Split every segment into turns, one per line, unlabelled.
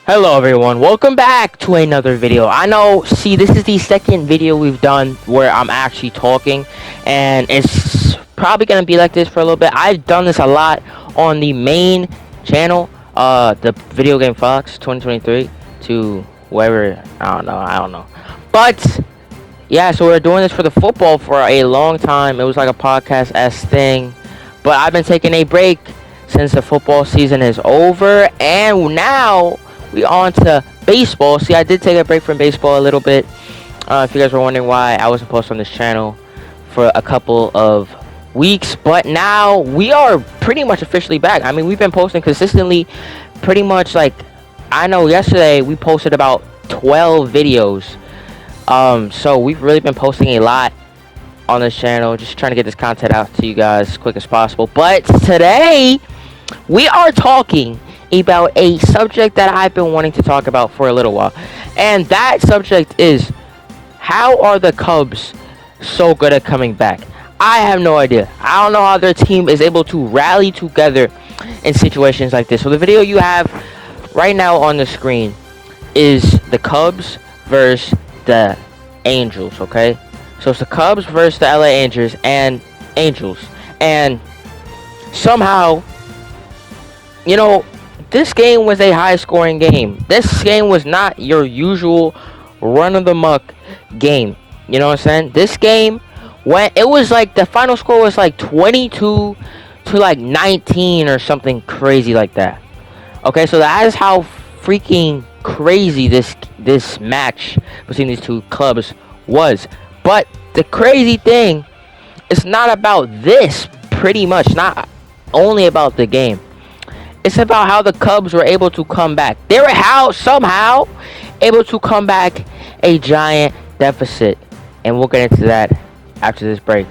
Hello everyone, welcome back to another video. I know, see, this is the second video we've done where I'm actually talking, and it's probably gonna be like this for a little bit. I've done this a lot on the main channel, the Video Game Fox 2023 to whoever, I don't know. But yeah, so we're doing this for the football for a long time. It was like a podcast-esque thing, but I've been taking a break since the football season is over, and now we on to baseball. See, I did take a break from baseball a little bit. If you guys were wondering why I wasn't posting on this channel for a couple of weeks, but now we are pretty much officially back. I mean, we've been posting consistently, pretty much like, I know yesterday we posted about 12 videos. So we've really been posting a lot on this channel, just trying to get this content out to you guys as quick as possible. But today we are talking about a subject that I've been wanting to talk about for a little while, and that subject is, how are the Cubs so good at coming back? I have no idea. I don't know how their team is able to rally together in situations like this. So the video you have right now on the screen is the Cubs versus the Angels, okay? So it's the Cubs versus the LA Angels, and somehow, you know, this game was a high-scoring game. This game was not your usual run-of-the-muck game. You know what I'm saying? This game, when it was like, the final score was like 22 to like 19 or something crazy like that. Okay, so that is how freaking crazy this match between these two clubs was. But the crazy thing, it's not about this, pretty much, not only about the game. It's about how the Cubs were able to come back. They were somehow able to come back a giant deficit. And we'll get into that after this break.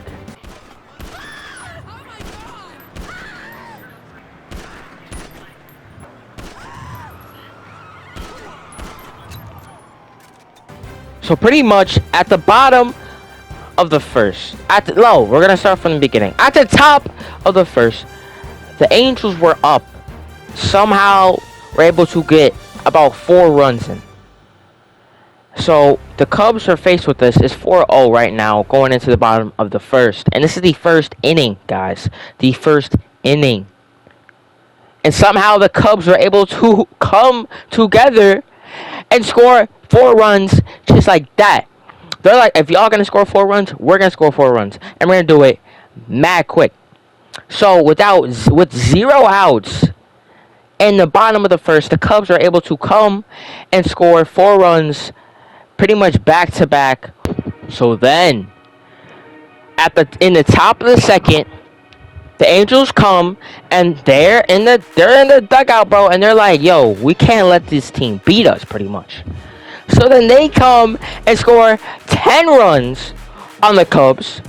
So pretty much at the bottom of the first, we're going to start from the beginning. At the top of the first, the Angels were up. Somehow were able to get about 4 runs in. So the Cubs are faced with this. It's 4-0 right now going into the bottom of the first. And this is the first inning, guys. The first inning. And somehow the Cubs were able to come together and score 4 runs just like that. They're like, if y'all gonna score 4 runs, we're gonna score 4 runs. And we're gonna do it mad quick. So with 0 outs in the bottom of the first, the Cubs are able to come and score 4 runs pretty much back to back. So then in the top of the second, the Angels come and they're in the dugout, bro, and they're like, yo, we can't let this team beat us, pretty much. So then they come and score 10 runs on the Cubs.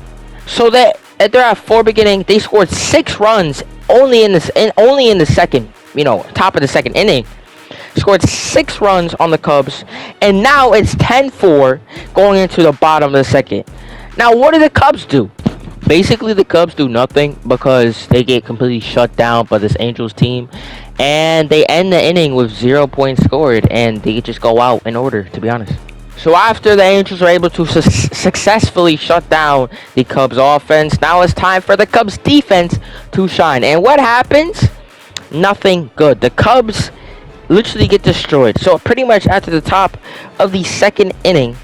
So that they're at 4 beginning, they scored 6 runs only in the second, top of the second inning. Scored 6 runs on the Cubs, and now it's 10-4 going into the bottom of the second. Now, what do the Cubs do? Basically, the Cubs do nothing because they get completely shut down by this Angels team, and they end the inning with 0 points scored, and they just go out in order, to be honest. So after the Angels are able to successfully shut down the Cubs offense, now it's time for the Cubs defense to shine. And what happens? Nothing good. The Cubs literally get destroyed. So pretty much after the top of the second inning,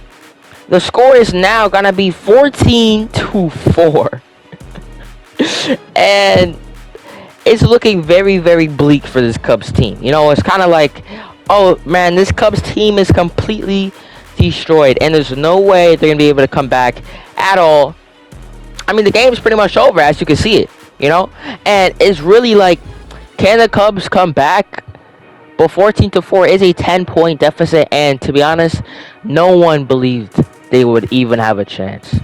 the score is now gonna be 14-4. And it's looking very, very bleak for this Cubs team. It's kind of like, oh man, this Cubs team is completely destroyed, and there's no way they're gonna be able to come back at all. I mean, the game's pretty much over, as you can see it, and it's really like, can the Cubs come back? But 14-4 is a 10-point deficit, and to be honest, no one believed they would even have a chance.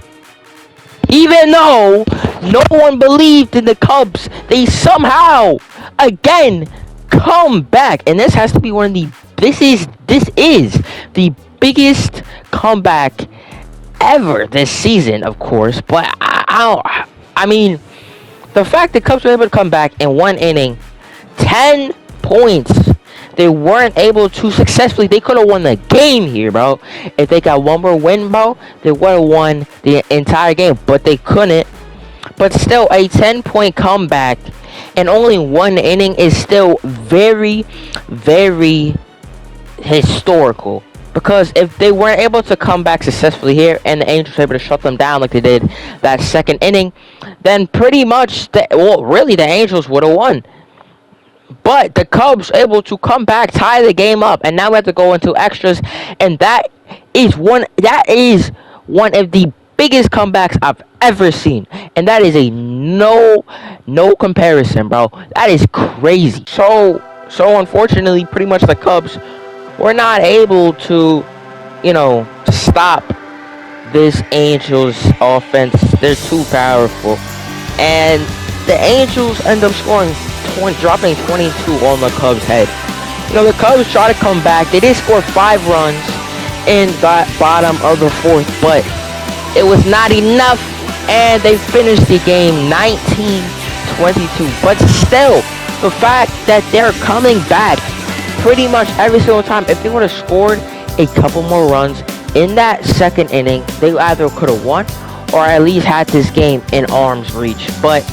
Even though no one believed in the Cubs, they somehow again come back, and this has to be one of the this is the biggest comeback ever this season, of course. But I mean, the fact that Cubs were able to come back in 1 inning, 10 points, they weren't able to successfully. They could have won the game here, bro. If they got one more win, bro, they would have won the entire game. But they couldn't. But still, a 10-point comeback in only one inning is still very, very historical. Because if they weren't able to come back successfully here and the Angels were able to shut them down like they did that second inning, then pretty much, really the Angels would have won. But the Cubs able to come back, tie the game up, and now we have to go into extras, and that is one of the biggest comebacks I've ever seen, and that is a no comparison, bro. That is crazy. So unfortunately, pretty much the Cubs were not able to, stop this Angels offense. They're too powerful, and the Angels end up dropping 22 on the Cubs' head. The Cubs try to come back. They did score 5 runs in the bottom of the 4th, but it was not enough, and they finished the game 19-22. But still, the fact that they're coming back pretty much every single time, if they would have scored a couple more runs in that second inning, they either could have won or at least had this game in arm's reach. But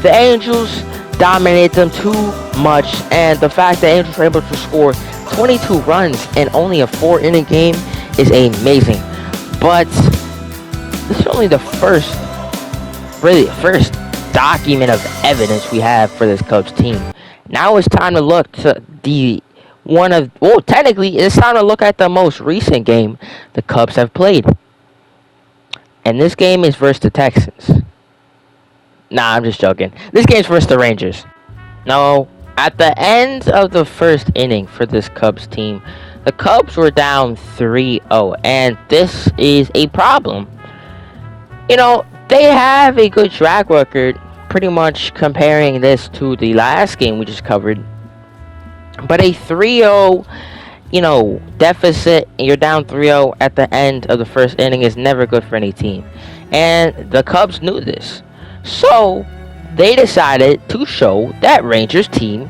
the Angels dominated them too much, and the fact that the Angels were able to score 22 runs in only a 4-inning game is amazing. But this is only the first document of evidence we have for this Cubs team. Now it's time to look to technically it's time to look at the most recent game the Cubs have played. And this game is versus the Texans. Nah, I'm just joking. This game's versus the Rangers. Now, at the end of the first inning for this Cubs team, the Cubs were down 3-0, and this is a problem. They have a good track record, pretty much comparing this to the last game we just covered. But a 3-0, deficit, and you're down 3-0 at the end of the first inning is never good for any team. And the Cubs knew this. So, they decided to show that Rangers team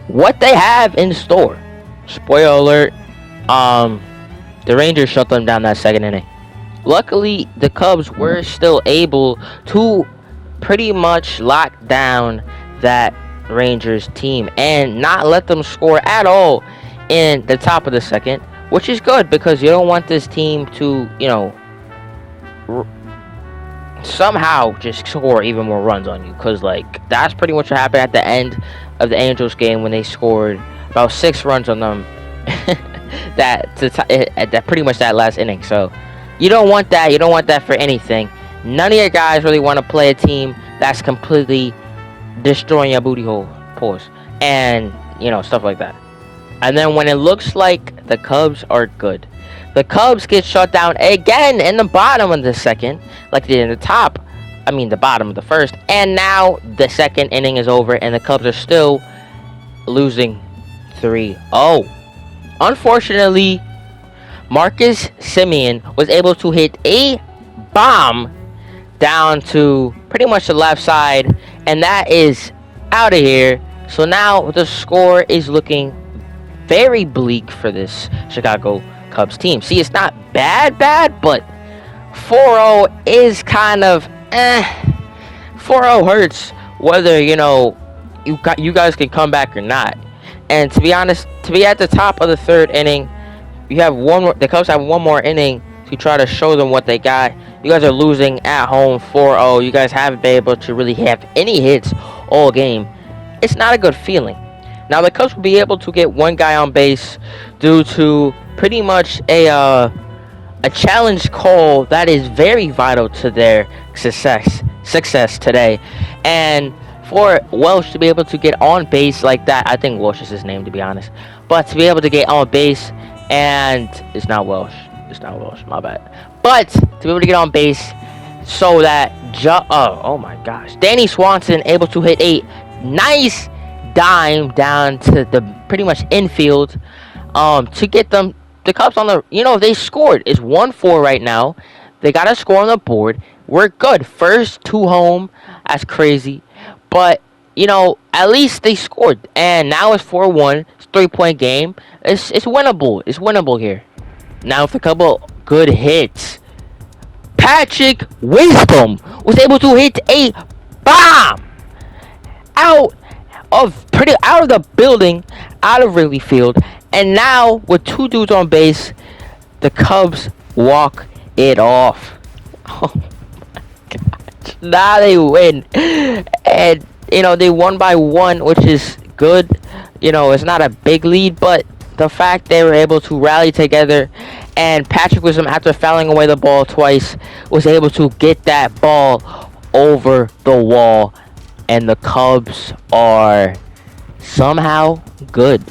what they have in store. Spoiler alert, the Rangers shut them down that second inning. Luckily, the Cubs were still able to pretty much lock down that Rangers team and not let them score at all in the top of the second, which is good because you don't want this team to, somehow just score even more runs on you, because that's pretty much what happened at the end of the Angels game when they scored about 6 runs on them that pretty much that last inning. So you don't want that. You don't want that for anything. None of your guys really want to play a team that's completely destroying your booty hole, pause, and stuff like that. And then when it looks like the Cubs are good, the Cubs get shut down again in the bottom of the second, like they did in the bottom of the first. And now the second inning is over, and the Cubs are still losing 3-0. Unfortunately, Marcus Semien was able to hit a bomb down to pretty much the left side, and that is out of here. So now the score is looking very bleak for this Chicago Cubs team. See, it's not bad, but 4-0 is kind of 4-0 hurts whether you guys can come back or not. And to be honest, to be at the top of the third inning, the Cubs have one more inning to try to show them what they got. You guys are losing at home 4-0. You guys haven't been able to really have any hits all game. It's not a good feeling. Now the Cubs will be able to get one guy on base due to pretty much a challenge call that is very vital to their success today. And for Welsh to be able to get on base like that, I think Welsh is his name, to be honest. But to be able to get on base, and it's not Welsh, my bad. But to be able to get on base so that oh my gosh, Danny Swanson able to hit a nice dime down to the pretty much infield to get them the Cubs on the they scored. It's 1-4 right now. They got a score on the board. We're good. First 2 home. That's crazy. But you know, at least they scored. And now it's 4-1. It's a 3-point game. It's winnable. It's winnable here. Now with a couple good hits, Patrick Wisdom was able to hit a bomb out out of the building, out of Wrigley Field, and now with two dudes on base, the Cubs walk it off. Oh my gosh! Now they win, and you know they won by one, which is good. You know it's not a big lead, but the fact they were able to rally together, and Patrick Wisdom, after fouling away the ball twice, was able to get that ball over the wall, and the Cubs are somehow good.